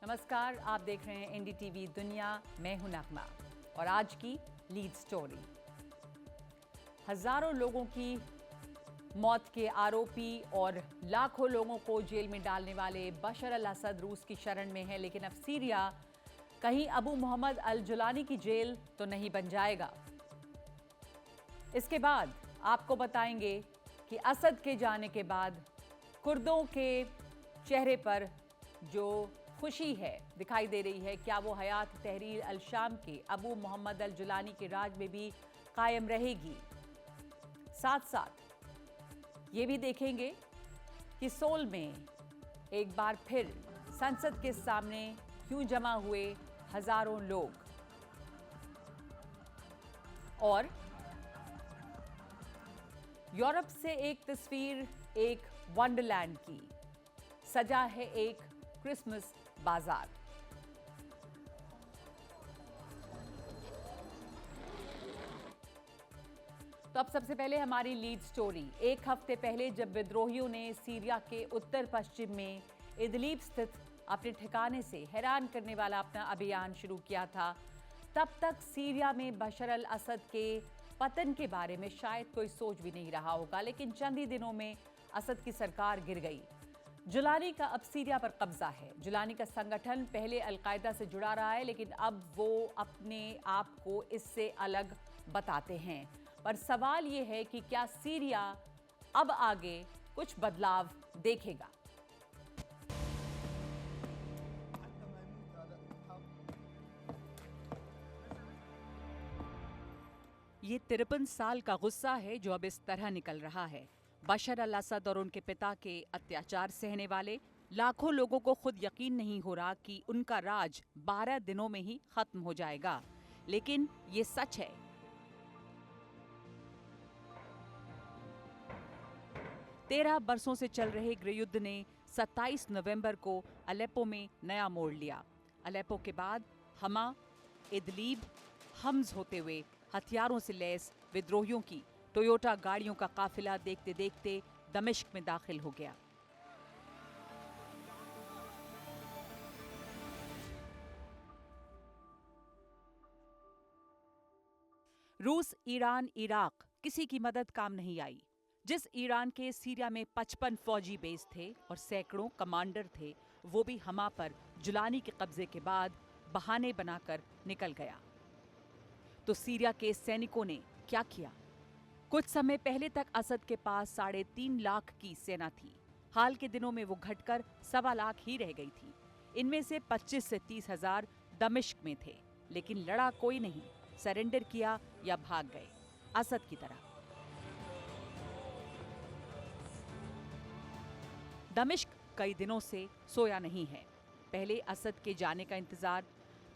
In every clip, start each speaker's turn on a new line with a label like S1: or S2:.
S1: नमस्कार, आप देख रहे हैं एनडीटीवी दुनिया। मैं हूं नगमा और आज की लीड स्टोरी। हजारों लोगों की मौत के आरोपी और लाखों लोगों को जेल में डालने वाले बशर अल असद रूस की शरण में है, लेकिन अब सीरिया कहीं अबू मोहम्मद अल जुलानी की जेल तो नहीं बन जाएगा। इसके बाद आपको बताएंगे कि असद के जाने के बाद कुर्दों के चेहरे पर जो खुशी है दिखाई दे रही है, क्या वो हयात तहरीर अल शाम के अबू मोहम्मद अल जुलानी के राज में भी कायम रहेगी। साथ साथ ये भी देखेंगे कि सोल में एक बार फिर संसद के सामने क्यों जमा हुए हजारों लोग, और यूरोप से एक तस्वीर एक वंडरलैंड की। सजा है एक क्रिसमस बाजार। तो अब सबसे पहले हमारी लीड स्टोरी। एक हफ्ते पहले जब विद्रोहियों ने सीरिया के उत्तर पश्चिम में इदलीब स्थित अपने ठिकाने से हैरान करने वाला अपना अभियान शुरू किया था, तब तक सीरिया में बशर अल असद के पतन के बारे में शायद कोई सोच भी नहीं रहा होगा। लेकिन चंद ही दिनों में असद की सरकार गिर गई। जुलानी का अब सीरिया पर कब्जा है। जुलानी का संगठन पहले अलकायदा से जुड़ा रहा है, लेकिन अब वो अपने आप को इससे अलग बताते हैं। पर सवाल ये है कि क्या सीरिया अब आगे कुछ बदलाव देखेगा? ये 53 साल का गुस्सा है जो अब इस तरह निकल रहा है। बशर अल असद और उनके पिता के अत्याचार सहने वाले लाखों लोगों को खुद यकीन नहीं हो रहा कि उनका राज 12 दिनों में ही खत्म हो जाएगा। लेकिन ये सच है। तेरह बरसों से चल रहे गृहयुद्ध ने 27 नवंबर को अलेप्पो में नया मोड़ लिया। अलेप्पो के बाद हमा, इदलीब, हम्स होते हुए हथियारों से लैस विद्रोहियों की टोयोटा गाड़ियों का काफिला देखते देखते दमिश्क में दाखिल हो गया। रूस, ईरान, इराक किसी की मदद काम नहीं आई। जिस ईरान के सीरिया में 55 फौजी बेस थे और सैकड़ों कमांडर थे, वो भी हमा पर जुलानी के कब्जे के बाद बहाने बनाकर निकल गया। तो सीरिया के सैनिकों ने क्या किया? कुछ समय पहले तक असद के पास 3.5 लाख की सेना थी। हाल के दिनों में वो घटकर 1.25 लाख ही रह गई थी। इनमें से 25 से 30 हजार दमिश्क में थे, लेकिन लड़ा कोई नहीं, सरेंडर किया या भाग गए असद की तरह। दमिश्क कई दिनों से सोया नहीं है। पहले असद के जाने का इंतजार,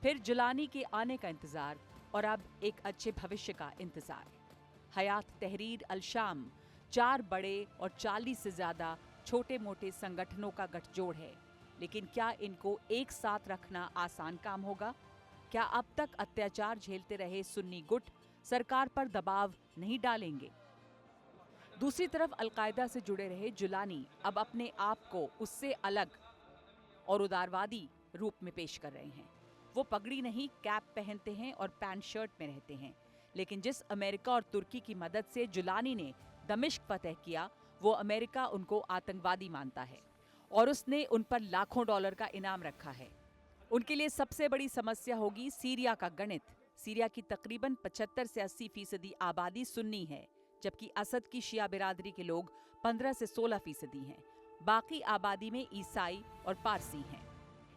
S1: फिर जुलानी के आने का इंतजार, और अब एक अच्छे भविष्य का इंतजार। हयात तहरीर अल शाम 4 बड़े और 40 से ज्यादा छोटे मोटे संगठनों का गठजोड़ है। लेकिन क्या इनको एक साथ रखना आसान काम होगा? क्या अब तक अत्याचार झेलते रहे सुन्नी गुट सरकार पर दबाव नहीं डालेंगे? दूसरी तरफ अलकायदा से जुड़े रहे जुलानी अब अपने आप को उससे अलग और उदारवादी रूप में पेश कर रहे हैं। वो पगड़ी नहीं, कैप पहनते हैं और पैंट शर्ट में रहते हैं। लेकिन जिस अमेरिका और तुर्की की मदद से जुलानी ने दमिश्क फतह किया, वो अमेरिका उनको आतंकवादी मानता है और उसने उन पर लाखों डॉलर का इनाम रखा है। उनके लिए सबसे बड़ी समस्या होगी सीरिया का गणित। सीरिया की तकरीबन 75 से 80% आबादी सुन्नी है, जबकि असद की शिया बिरादरी के लोग 15 से 16% हैं। बाकी आबादी में ईसाई और पारसी हैं।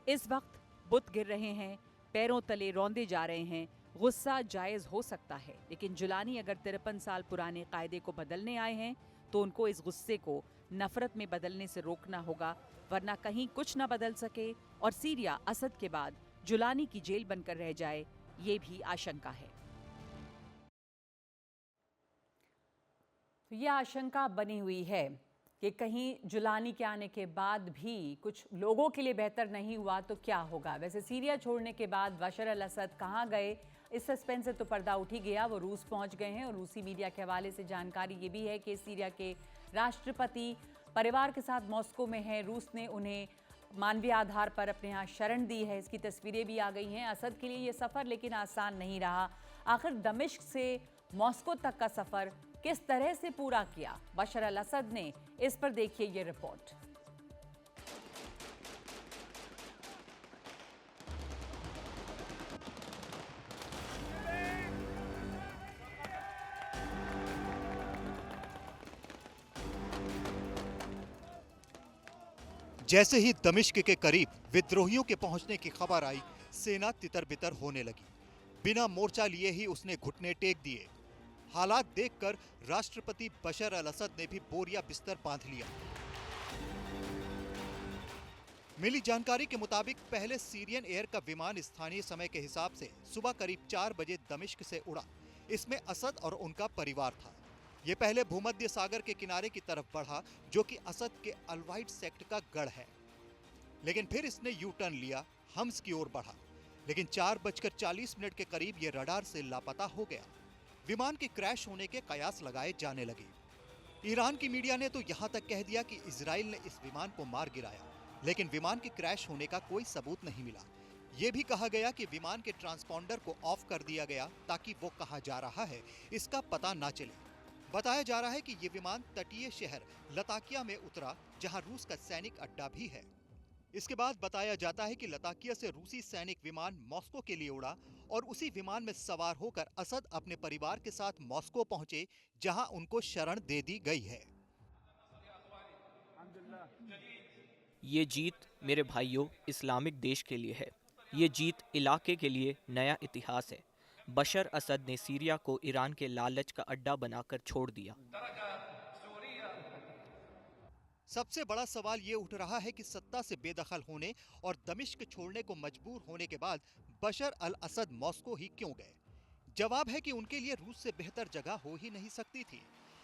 S1: इस वक्त बुत गिर रहे हैं, पैरों तले रौंदे जा रहे हैं। गुस्सा जायज हो सकता है, लेकिन जुलानी अगर 53 साल पुराने कायदे को बदलने आए हैं तो उनको इस गुस्से को नफरत में बदलने से रोकना होगा, वरना कहीं कुछ न बदल सके और सीरिया असद के बाद जुलानी की जेल बनकर रह जाए, ये भी आशंका है। तो यह आशंका बनी हुई है कि कहीं जुलानी के आने के बाद भी कुछ लोगों के लिए बेहतर नहीं हुआ तो क्या होगा। वैसे सीरिया छोड़ने के बाद बशर अल असद कहाँ गए, इस सस्पेंस से तो पर्दा उठ ही गया। वो रूस पहुंच गए हैं और रूसी मीडिया के हवाले से जानकारी ये भी है कि सीरिया के राष्ट्रपति परिवार के साथ मॉस्को में हैं। रूस ने उन्हें मानवीय आधार पर अपने यहाँ शरण दी है। इसकी तस्वीरें भी आ गई हैं। असद के लिए ये सफ़र लेकिन आसान नहीं रहा। आखिर दमिश्क से मॉस्को तक का सफ़र किस तरह से पूरा किया बशर अल असद ने, इस पर देखिए ये रिपोर्ट।
S2: जैसे ही दमिश्क के करीब विद्रोहियों के पहुंचने की खबर आई, सेना तितर-बितर होने लगी। बिना मोर्चा लिए ही उसने घुटने टेक दिए। हालात देखकर राष्ट्रपति बशर अल असद ने भी बोरिया बिस्तर बांध लिया। मिली जानकारी के मुताबिक पहले सीरियन एयर का विमान स्थानीय समय के हिसाब से सुबह करीब 4 बजे दमिश्क से उड़ा। इसमें असद और उनका परिवार था। ये पहले भूमध्य सागर के किनारे की तरफ बढ़ा, जो कि असद के अलवाइट सेक्ट का गढ़ है। लेकिन फिर इसने यू टर्न लिया, हम्स की ओर बढ़ा। लेकिन 4:40 के करीब ये रडार से लापता हो गया। विमान के क्रैश होने के कयास लगाए जाने लगे। ईरान की मीडिया ने तो यहां तक कह दिया कि इजराइल ने इस विमान को मार गिराया, लेकिन विमान के क्रैश होने का कोई सबूत नहीं मिला। यह भी कहा गया कि विमान के ट्रांसपॉन्डर को ऑफ कर दिया गया ताकि वो कहां जा रहा है इसका पता ना चले। बताया जा रहा है कि ये विमान तटीय शहर लताकिया में उतरा, जहां रूस का सैनिक अड्डा भी है। इसके बाद बताया जाता है कि लताकिया से रूसी सैनिक विमान मॉस्को के लिए उड़ा और उसी विमान में सवार होकर असद अपने परिवार के साथ मॉस्को पहुंचे, जहां उनको शरण दे दी गई है।
S3: ये जीत मेरे भाइयों इस्लामिक देश के लिए है। ये जीत इलाके के लिए नया इतिहास है। बशर असद ने सीरिया को ईरान के लालच का अड्डा बनाकर छोड़ दिया।
S2: सबसे बड़ा सवाल ये उठ रहा है कि सत्ता से बेदखल होने और दमिश्क छोड़ने को मजबूर होने के बाद बशर अल असद मॉस्को ही क्यों गए? जवाब है कि उनके लिए रूस से बेहतर जगह हो ही नहीं सकती थी।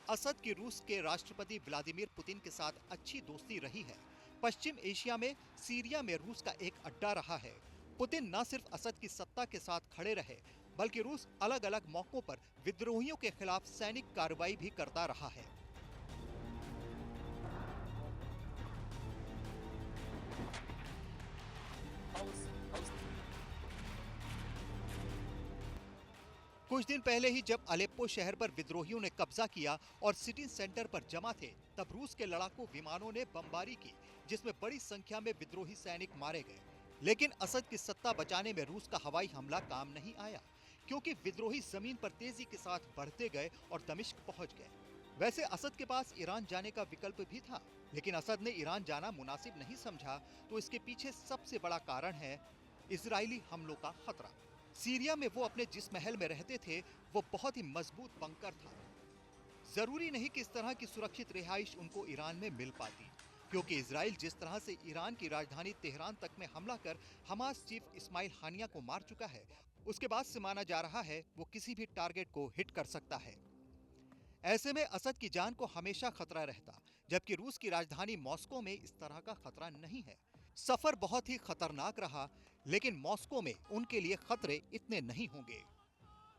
S2: असद की रूस के राष्ट्रपति व्लादिमीर पुतिन के साथ अच्छी दोस्ती रही है। पश्चिम एशिया में सीरिया में रूस का एक अड्डा रहा है। पुतिन न सिर्फ असद की सत्ता के साथ खड़े रहे, बल्कि रूस अलग अलग मौकों पर विद्रोहियों के खिलाफ सैनिक कार्रवाई भी करता रहा है। कुछ दिन पहले ही जब अलेप्पो शहर पर विद्रोहियों ने कब्जा किया और सिटी सेंटर पर जमा थे, तब रूस के लड़ाकू विमानों ने बमबारी की, जिसमें बड़ी संख्या में विद्रोही सैनिक मारे गए। लेकिन असद की सत्ता बचाने में रूस का हवाई हमला काम नहीं आया, क्योंकि विद्रोही जमीन पर तेजी के साथ बढ़ते गए और दमिश्क पहुंच गए। वैसे असद के पास ईरान जाने का विकल्प भी था, लेकिन असद ने ईरान जाना मुनासिब नहीं समझा। तो इसके पीछे सबसे बड़ा कारण है इजरायली हमलों का खतरा। सीरिया में वो अपने जिस महल में रहते थे, वो बहुत ही मजबूत बंकर था। जरूरी नहीं कि इस तरह की सुरक्षित रिहाइश उनको ईरान में मिल पाती, क्योंकि इजराइल जिस तरह से ईरान की राजधानी तेहरान तक में हमला कर हमास चीफ इस्माइल हानिया को मार चुका है, उसके बाद से माना जा रहा है वो किसी भी टारगेट को हिट कर सकता है। ऐसे में असद की जान को हमेशा खतरा रहता, जबकि रूस की राजधानी मॉस्को में इस तरह का खतरा नहीं है। सफर बहुत ही खतरनाक रहा, लेकिन मॉस्को में उनके लिए खतरे इतने नहीं होंगे।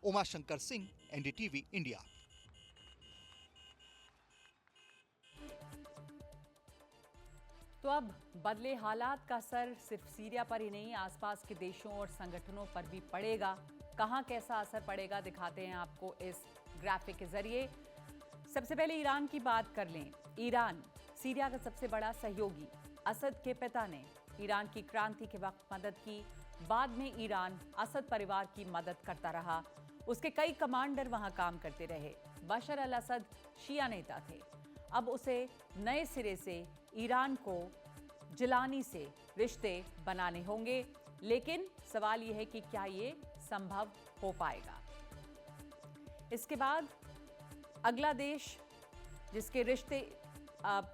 S2: Umashankar Singh, NDTV India.
S1: तो अब बदले हालात का असर सिर्फ सीरिया पर ही नहीं, आसपास के देशों और संगठनों पर भी पड़ेगा। कहां कैसा असर पड़ेगा दिखाते हैं आपको इस ग्राफिक के जरिए। सबसे पहले ईरान की बात कर लें। ईरान सीरिया का सबसे बड़ा सहयोगी। असद के पिता ने ईरान की क्रांति के वक्त मदद की। बाद में ईरान असद परिवार की मदद करता रहा। उसके कई कमांडर वहां काम करते रहे। बशर अल असद शिया नेता थे। अब उसे नए सिरे से ईरान को जिलानी से रिश्ते बनाने होंगे, लेकिन सवाल यह है कि क्या ये संभव हो पाएगा। इसके बाद अगला देश जिसके रिश्ते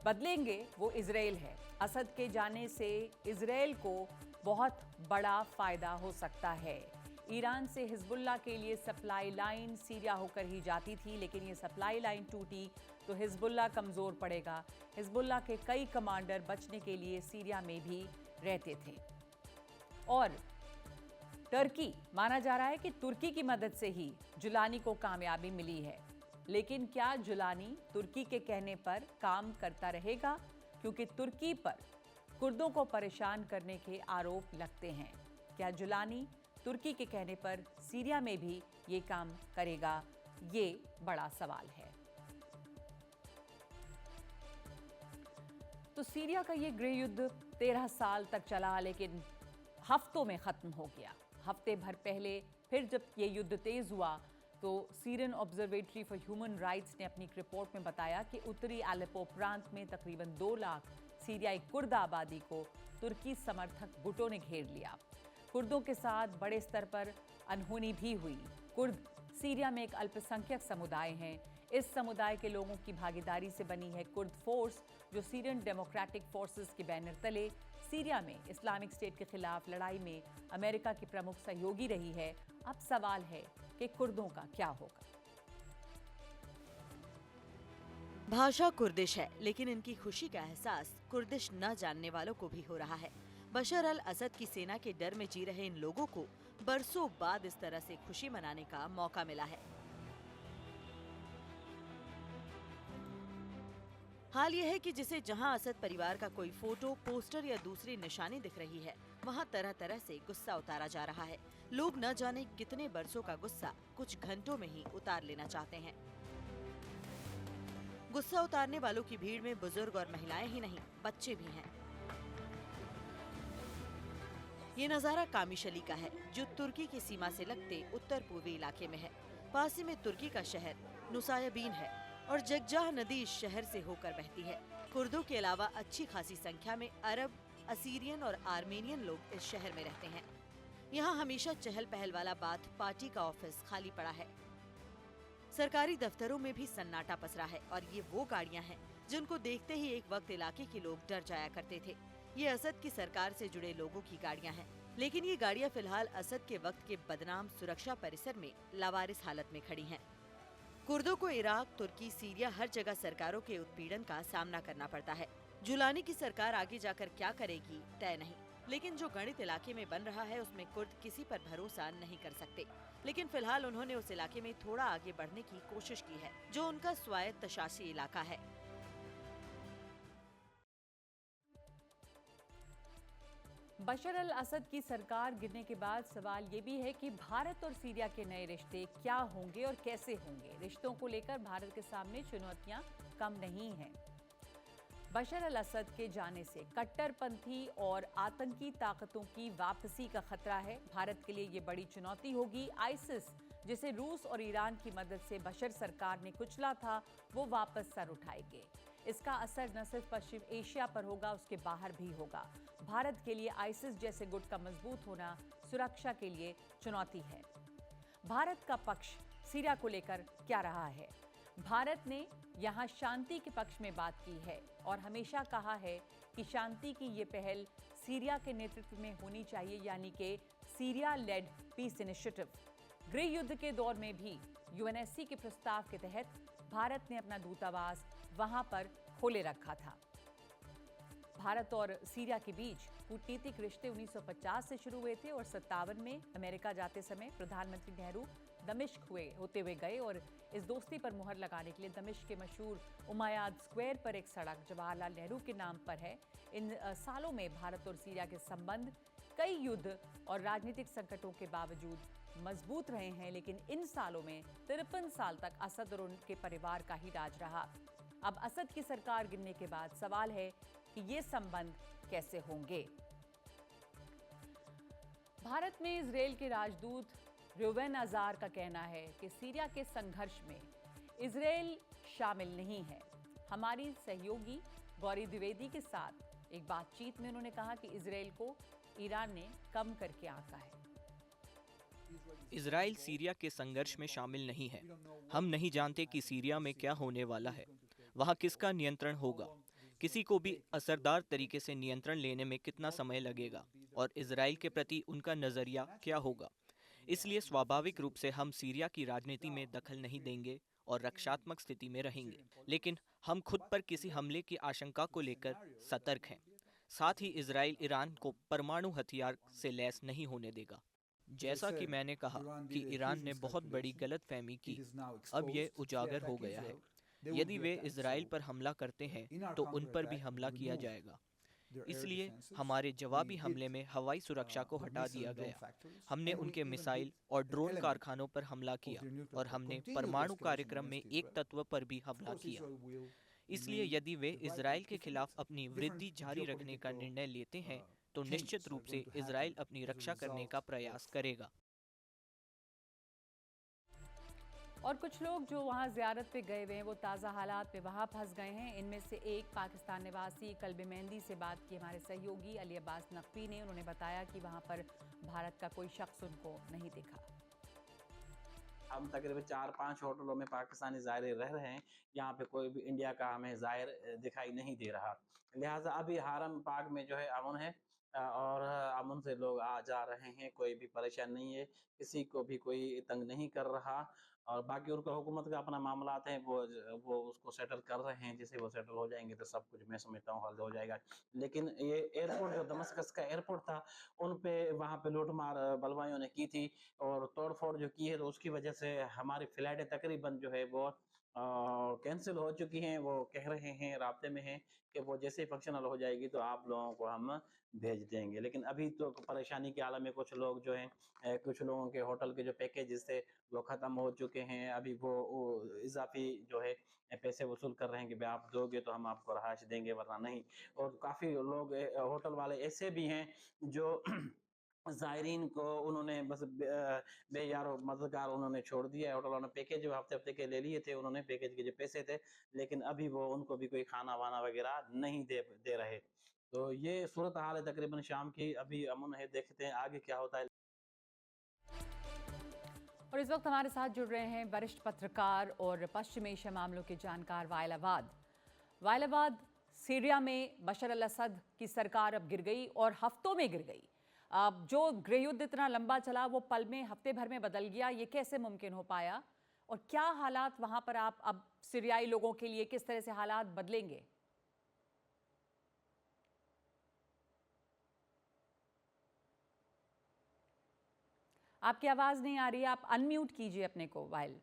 S1: बदलेंगे वो इजराइल है। असद के जाने से इजराइल को बहुत बड़ा फायदा हो सकता है। ईरान से हिजबुल्लाह के लिए सप्लाई लाइन सीरिया होकर ही जाती थी, लेकिन ये सप्लाई लाइन टूटी तो हिजबुल्लाह कमज़ोर पड़ेगा। हिजबुल्लाह के कई कमांडर बचने के लिए सीरिया में भी रहते थे। और टर्की, माना जा रहा है कि तुर्की की मदद से ही जुलानी को कामयाबी मिली है। लेकिन क्या जुलानी तुर्की के कहने पर काम करता रहेगा? क्योंकि तुर्की पर कुर्दों को परेशान करने के आरोप लगते हैं। क्या जुलानी तुर्की के कहने पर सीरिया में भी ये काम करेगा? ये बड़ा सवाल है। तो सीरिया का ये गृह युद्ध 13 साल तक चला, लेकिन हफ्तों में खत्म हो गया। हफ्ते भर पहले फिर जब ये युद्ध तेज हुआ तो Syrian observatory for human rights ने अपनी एक रिपोर्ट में बताया कि उत्तरी अलेप्पो प्रांत में तकरीबन 2 लाख सीरियाई कुर्द आबादी को तुर्की समर्थक गुटों ने घेर लिया। कुर्दों के साथ बड़े स्तर पर अनहोनी भी हुई। कुर्द सीरिया में एक अल्पसंख्यक समुदाय हैं। इस समुदाय के लोगों की भागीदारी से बनी है कुर्द फोर्स, जो सीरियन डेमोक्रेटिक फोर्सेस के बैनर तले सीरिया में इस्लामिक स्टेट के खिलाफ लड़ाई में अमेरिका की प्रमुख सहयोगी रही है। अब सवाल है कि कुर्दों का क्या होगा।
S4: भाषा कुर्दिश है, लेकिन इनकी खुशी का एहसास कुर्दिश न जानने वालों को भी हो रहा है। बशर अल असद की सेना के डर में जी रहे इन लोगों को बरसों बाद इस तरह से खुशी मनाने का मौका मिला है। हाल यह है कि जिसे जहां असद परिवार का कोई फोटो, पोस्टर या दूसरी निशानी दिख रही है, वहां तरह तरह से गुस्सा उतारा जा रहा है। लोग न जाने कितने बरसों का गुस्सा कुछ घंटों में ही उतार लेना चाहते हैं। गुस्सा उतारने वालों की भीड़ में बुजुर्ग और महिलाएं ही नहीं, बच्चे भी हैं। ये नजारा कामिशली का है, जो तुर्की की सीमा से लगते उत्तर पूर्वी इलाके में है। पास ही में तुर्की का शहर नुसायबीन है और जगजाह नदी इस शहर से होकर बहती है। कुर्दों के अलावा अच्छी खासी संख्या में अरब, असीरियन और आर्मेनियन लोग इस शहर में रहते हैं। यहाँ हमेशा चहल पहल वाला बात पार्टी का ऑफिस खाली पड़ा है। सरकारी दफ्तरों में भी सन्नाटा पसरा है और ये वो गाड़ियाँ हैं जिनको देखते ही एक वक्त इलाके के लोग डर जाया करते थे। ये असद की सरकार से जुड़े लोगों की गाड़ियाँ हैं, लेकिन ये गाड़ियाँ फिलहाल असद के वक्त के बदनाम सुरक्षा परिसर में लावारिस हालत में खड़ी हैं। कुर्दों को इराक, तुर्की, सीरिया हर जगह सरकारों के उत्पीड़न का सामना करना पड़ता है। जुलानी की सरकार आगे जाकर क्या करेगी तय नहीं, लेकिन जो गणित इलाके में बन रहा है उसमें कुर्द किसी पर भरोसा नहीं कर सकते। लेकिन फिलहाल उन्होंने उस इलाके में थोड़ा आगे बढ़ने की कोशिश की है, जो उनका स्वायत्त शासी इलाका है।
S1: बशर अल असद की सरकार गिरने के बाद सवाल ये भी है कि भारत और सीरिया के नए रिश्ते क्या होंगे और कैसे होंगे। रिश्तों को लेकर भारत के सामने चुनौतियां कम नहीं हैं। बशर अल असद के जाने से कट्टरपंथी और आतंकी ताकतों की वापसी का खतरा है। भारत के लिए ये बड़ी चुनौती होगी। आईसिस, जिसे रूस और ईरान की मदद से बशर सरकार ने कुचला था, वो वापस सर उठाएंगे। इसका असर न सिर्फ पश्चिम एशिया पर होगा, उसके बाहर भी होगा। भारत के लिए आईसिस जैसे गुट का मजबूत होना सुरक्षा के लिए चुनौती है। भारत का पक्ष सीरिया को लेकर क्या रहा है? भारत ने यहाँ शांति के पक्ष में बात की है और हमेशा कहा है कि शांति की ये पहल सीरिया के नेतृत्व में होनी चाहिए, यानी कि सीरिया लेड पीस इनिशिएटिव। गृह युद्ध के दौर में भी यूएनएससी के प्रस्ताव के तहत भारत ने अपना दूतावास वहां पर खोले रखा था। भारत और सीरिया के बीच कूटनीतिक रिश्ते 1950 से शुरू हुए थे और 57 में अमेरिका जाते समय प्रधानमंत्री नेहरू दमिश्क होते हुए गए और इस दोस्ती पर मुहर लगाने के लिए दमिश्क के मशहूर उमायाद स्क्वायर पर एक सड़क जवाहरलाल नेहरू के नाम पर है। इन सालों में भारत और सीरिया के संबंध कई युद्ध और राजनीतिक संकटों के बावजूद मजबूत रहे हैं, लेकिन इन सालों में 53 साल तक असद और उनके परिवार का ही राज रहा। अब असद की सरकार गिरने के बाद सवाल है कि ये संबंध कैसे होंगे। भारत में इजरायल के राजदूत रूवेन अजार का कहना है कि सीरिया के संघर्ष में इजरायल शामिल नहीं है। हमारी सहयोगी गौरी द्विवेदी के साथ एक बातचीत में उन्होंने कहा कि इजरायल को ईरान ने कम करके आंका है।
S3: इजराइल सीरिया के संघर्ष में शामिल नहीं है। हम नहीं जानते कि सीरिया में क्या होने वाला है, वहाँ किसका नियंत्रण होगा, किसी को भी असरदार तरीके से नियंत्रण लेने में कितना समय लगेगा और इजराइल के प्रति उनका नज़रिया क्या होगा। इसलिए स्वाभाविक रूप से हम सीरिया की राजनीति में दखल नहीं देंगे और रक्षात्मक स्थिति में रहेंगे, लेकिन हम खुद पर किसी हमले की आशंका को लेकर सतर्क हैं। साथ ही इजराइल ईरान को परमाणु हथियार से लैस नहीं होने देगा। जैसा कि मैंने कहा कि ईरान ने बहुत बड़ी गलतफहमी की, अब ये उजागर हो गया है। यदि वे इजराइल पर हमला करते हैं तो उन पर भी हमला किया जाएगा। इसलिए हमारे जवाबी हमले में हवाई सुरक्षा को हटा दिया गया। हमने उनके मिसाइल और ड्रोन कारखानों पर हमला किया और हमने परमाणु कार्यक्रम में एक तत्व पर भी हमला किया। इसलिए यदि वे इजराइल के खिलाफ अपनी वृद्धि जारी रखने का निर्णय लेते हैं तो निश्चित रूप से इजराइल अपनी रक्षा करने का प्रयास करेगा।
S1: और कुछ लोग जो वहां ज़ियारत पे गए हुए हैं वो ताज़ा हालात पे वहां फंस गए हैं। इनमें से एक पाकिस्तान निवासी कल्बे मेहंदी से बात की हमारे सहयोगी अली अब्बास नकवी ने। उन्होंने बताया कि वहां पर भारत का कोई शख्स उनको नहीं दिखा।
S5: हम तकरीबन 4-5 होटलों में पाकिस्तानी ज़ायरे रह रहे हैं, यहाँ पे कोई भी इंडिया का हमें ज़ायर दिखाई नहीं दे रहा। लिहाजा अभी हरम पाक में जो है अमन है और अमन से लोग आ जा रहे हैं, कोई भी परेशान नहीं है, किसी को भी कोई तंग नहीं कर रहा। और बाकी उनका हुकूमत का अपना मामलात हैं, वो उसको सेटल कर रहे हैं, जैसे वो सेटल हो जाएँगे तो सब कुछ मैं समझता हूँ हल हो जाएगा। लेकिन ये एयरपोर्ट जो दमस्कस का एयरपोर्ट था, उन पे वहाँ पे लूट-मार बलवाइयों ने की थी और तोड़-फोड़ जो की है तो उसकी वजह से हमारी फ्लाइटें तकरीबन जो है वो कैंसल हो चुकी हैं। वो कह रहे हैं, राब्ते में हैं कि वो जैसे ही फंक्शनल हो जाएगी तो आप लोगों को हम भेज देंगे। लेकिन अभी तो परेशानी के आलम में कुछ लोग जो हैं कुछ लोगों के होटल के जो पैकेजेस थे वो ख़त्म हो चुके हैं। अभी वो इज़ाफ़ी जो है पैसे वसूल कर रहे हैं कि भाई आप दोगे तो हम आपको रहायश देंगे वरना नहीं। और काफ़ी लोग होटल वाले ऐसे भी हैं जो ज़ायरीन को उन्होंने बस बेयारो मददगार उन्होंने छोड़ दिया है। होटल वालों ने पैकेज जो हफ़्ते-हफ़्ते के ले लिए थे, उन्होंने पैकेज के जो पैसे थे, लेकिन अभी वो उनको भी कोई खाना-वाना वग़ैरह नहीं दे दे रहे। तो ये सूरत हाल है तकरीबन शाम की, अभी अमन है, देखते हैं आगे क्या होता है।
S1: और इस वक्त हमारे साथ जुड़ रहे हैं वरिष्ठ पत्रकार और पश्चिम एशिया मामलों के जानकार वाइल अवाद। वाइल अवाद, सीरिया में बशर अल असद की सरकार अब गिर गई और हफ्तों में गिर गई। अब जो गृह युद्ध इतना लंबा चला वो पल में, हफ्ते भर में बदल गया। ये कैसे मुमकिन हो पाया और क्या हालात वहां पर आप अब सीरियाई लोगों के लिए किस तरह से हालात बदलेंगे? आपकी आवाज नहीं आ रही है, आप अनम्यूट कीजिए अपने को वाइल।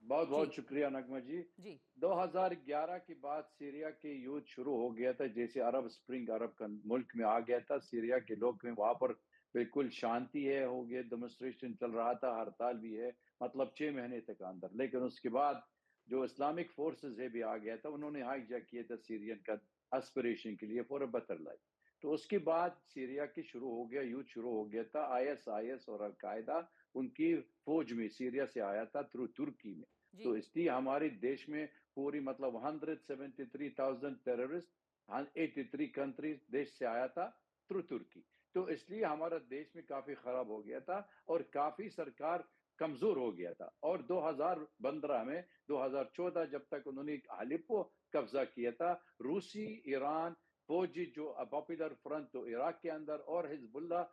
S6: बहुत बहुत
S1: जी
S6: शुक्रिया नगमा जी।
S1: जी
S6: 2011 के बाद सीरिया के युद्ध शुरू हो गया था, जैसे अरब स्प्रिंग अरब का मुल्क में आ गया था। सीरिया के लोग में वहां पर बिल्कुल शांति है, हो गया, डेमोन्स्ट्रेशन चल रहा था, हड़ताल भी है, मतलब 6 महीने तक अंदर। लेकिन उसके बाद जो इस्लामिक फोर्सेस है भी आ गया था, उन्होंने हाईजैक किया था सीरियन का एस्पिरेशन के लिए फॉर अ बेटर लाइफ। तो उसके बाद सीरिया की शुरू हो गया, युद्ध शुरू हो गया था। आईएस और अलकायदा उनकी फौज में सीरिया से आया था थ्रू तुर्की में।
S1: जी
S6: तो इसलिए हमारे देश में पूरी मतलब 173,000 टेररिस्ट 83 कंट्रीज देश से आया था थ्रू तुर्की। तो इसलिए हमारा देश में काफी खराब हो गया था और काफी सरकार कमजोर हो गया था। और 2015 में 2014 जब तक उन्होंने अलेप्पो कब्जा किया था, रूसी ईरान फौजी जो पॉपुलर फ्रंट तो इराक के अंदर और हिजबुल्लाह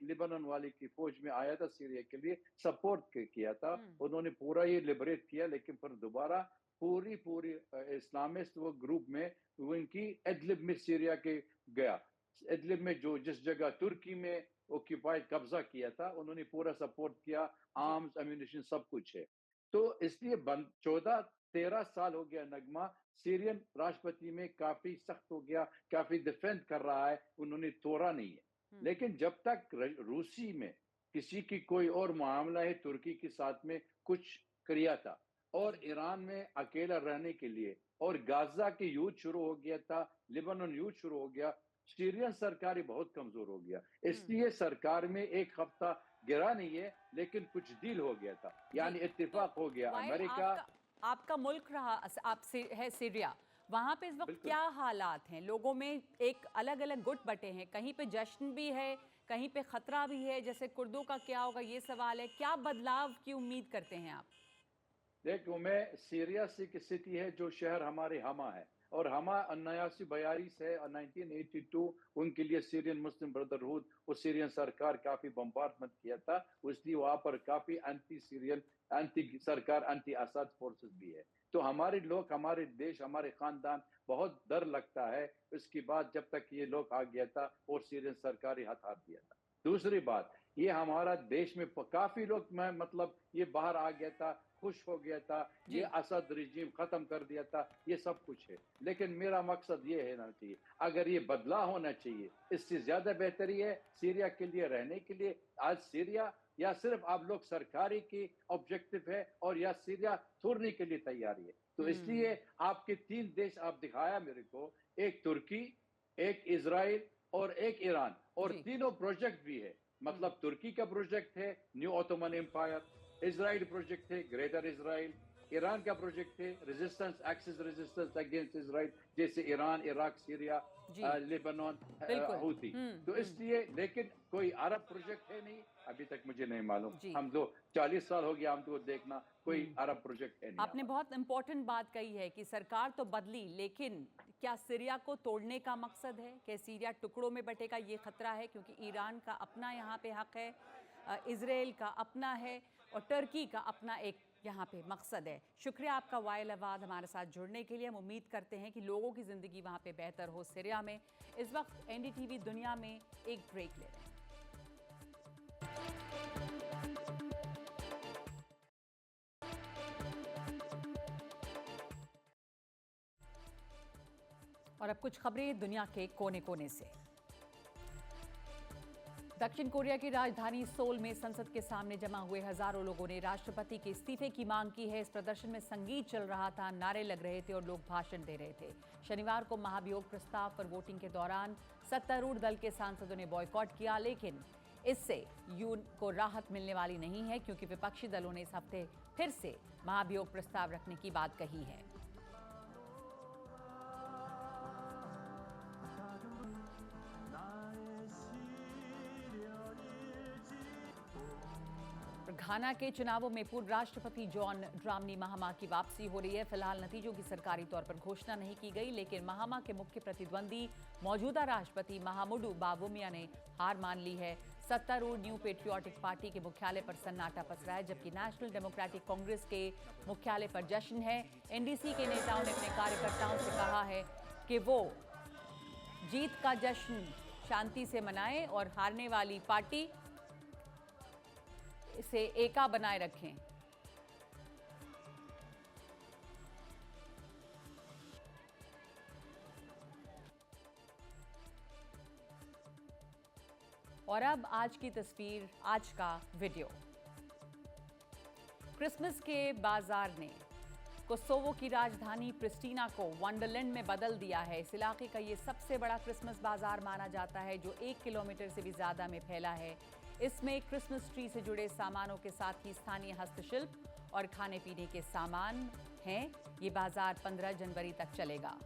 S6: लिबनान वाली की फौज में आया था सीरिया के लिए सपोर्ट किया था। उन्होंने पूरा ये लिबरेट किया, लेकिन फिर दोबारा पूरी पूरी इस्लामिस्ट वो ग्रुप में वो इनकी इदलिब में सीरिया के गया। इदलिब में जो जिस जगह तुर्की में ऑक्यूपाइड कब्जा किया था, उन्होंने पूरा सपोर्ट किया,
S1: जी
S6: आर्म्स एम्यूनिशन सब कुछ है। तो इसलिए 14-13 साल हो गया नगमा, सीरियन राष्ट्रपति में काफी सख्त हो गया, काफी डिफेंड कर रहा है, उन्होंने तोड़ा नहीं है। लेकिन जब तक रूसी में किसी की कोई और मामला है, तुर्की के साथ में कुछ किया था और ईरान में अकेला रहने के लिए, और गाजा की युद्ध शुरू हो गया था, लिबानन युद्ध शुरू हो गया, सीरियन सरकार बहुत कमजोर हो गया। इसलिए सरकार में एक हफ्ता गिरा नहीं है, लेकिन कुछ डील हो गया था,
S1: जी
S6: यानी
S1: तो
S6: इत्तेफाक हो गया
S1: वाइल,
S6: अमेरिका।
S1: आपका मुल्क रहा आप से है सीरिया। वहां पे इस वक्त
S6: बिल्कुल
S1: क्या हालात हैं? लोगों में एक अलग अलग गुट बटे हैं, कहीं पे जश्न भी है, कहीं पे खतरा भी है। जैसे कुर्दों का क्या होगा ये सवाल है। क्या बदलाव की उम्मीद करते हैं आप?
S6: देखो, मैं सीरिया से की सिटी है जो शहर हमारे हमा है, और हमा 1942 है और 1982 उनके लिए सीरियन मुस्लिम ब्रदरहुड और सीरियन सरकार काफी बम्बार्डमेंट किया था, इसलिए वहां पर काफी एंटी सीरियन एंटी सरकार एंटी असद फोर्सेस भी है। तो हमारे लोग, हमारे देश, हमारे खानदान बहुत डर लगता है इसके बाद जब तक ये लोग आ गया था और सीरियन सरकार ही हाथ दिया था। दूसरी बात, ये हमारा देश में काफी लोग, मैं मतलब ये बाहर आ गया था खुश हो गया था,
S1: जी।
S6: ये असद रिजीम खत्म कर दिया था, ये सब कुछ है। लेकिन मेरा मकसद ये है ना चाहिए, अगर ये बदलाव होना चाहिए, इससे ज्यादा बेहतरी है सीरिया के लिए रहने के लिए। आज सीरिया या सिर्फ आप लोग सरकारी की ऑब्जेक्टिव है और या सीरिया छोड़ने के लिए तैयारी है। तो इसलिए आपके 3 देश आप दिखाया मेरे को, एक तुर्की, एक इजराइल और एक ईरान, और
S1: जी।
S6: तीनों प्रोजेक्ट भी है। मतलब तुर्की का प्रोजेक्ट है new Ottoman empire, Israel project है ग्रेटर इजराइल, ईरान का प्रोजेक्ट है resistance, axis resistance against Israel, जैसे ईरान, इराक, सीरिया,
S1: जी।
S6: लेबनान,
S1: बिल्कुल।
S6: हूती। तो इसलिए, लेकिन कोई अरब प्रोजेक्ट है नहीं, अभी तक मुझे नहीं मालूम।
S1: जी।
S6: हम तो 40 साल हो गया हमको देखना, कोई अरब प्रोजेक्ट है नहीं
S1: आपने
S6: हमारा।
S1: बहुत इम्पोर्टेंट बात कही है कि सरकार तो बदली, लेकिन क्या सीरिया को तोड़ने का मकसद है? कि सीरिया टुकड़ों में बटेगा, ये खतरा है? क्योंकि ईरान का अपना यहाँ पे हक है, इजराइल का अपना है और टर्की का अपना एक यहाँ पे मकसद है। शुक्रिया आपका वाइल अवाद हमारे साथ जुड़ने के लिए। हम उम्मीद करते हैं कि लोगों की ज़िंदगी वहाँ पे बेहतर हो सीरिया में। इस वक्त NDTV दुनिया में एक ब्रेक ले रहे हैं। और अब कुछ खबरें दुनिया के कोने कोने से। दक्षिण कोरिया की राजधानी सोल में संसद के सामने जमा हुए हजारों लोगों ने राष्ट्रपति के इस्तीफे की मांग की है। इस प्रदर्शन में संगीत चल रहा था, नारे लग रहे थे और लोग भाषण दे रहे थे। शनिवार को महाभियोग प्रस्ताव पर वोटिंग के दौरान सत्तारूढ़ दल के सांसदों ने बॉयकॉट किया, लेकिन इससे यून को राहत मिलने वाली नहीं है, क्योंकि विपक्षी दलों ने इस हफ्ते फिर से महाभियोग प्रस्ताव रखने की बात कही है। घाना के चुनावों में पूर्व राष्ट्रपति जॉन ड्रामनी महामा की वापसी हो रही है। फिलहाल नतीजों की सरकारी तौर पर घोषणा नहीं की गई, लेकिन महामा के मुख्य प्रतिद्वंदी मौजूदा राष्ट्रपति महामुडु बावुमिया ने हार मान ली है। सत्तारूढ़ न्यू पेट्रियोटिक पार्टी के मुख्यालय पर सन्नाटा पसरा है, जबकि नेशनल डेमोक्रेटिक कांग्रेस के मुख्यालय पर जश्न है। NDC के नेताओं ने अपने कार्यकर्ताओं से कहा है कि वो जीत का जश्न शांति से मनाएं और हारने वाली पार्टी इसे एका बनाए रखें। और अब आज की तस्वीर, आज का वीडियो। क्रिसमस के बाजार ने कोसोवो की राजधानी प्रिस्टीना को वंडरलैंड में बदल दिया है। इस इलाके का ये सबसे बड़ा क्रिसमस बाजार माना जाता है, जो 1 किलोमीटर से भी ज्यादा में फैला है। इसमें क्रिसमस ट्री से जुड़े सामानों के साथ ही स्थानीय हस्तशिल्प और खाने पीने के सामान हैं। ये बाजार 15 जनवरी तक चलेगा।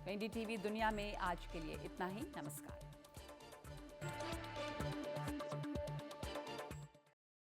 S1: NDTV दुनिया में आज के लिए इतना ही। नमस्कार।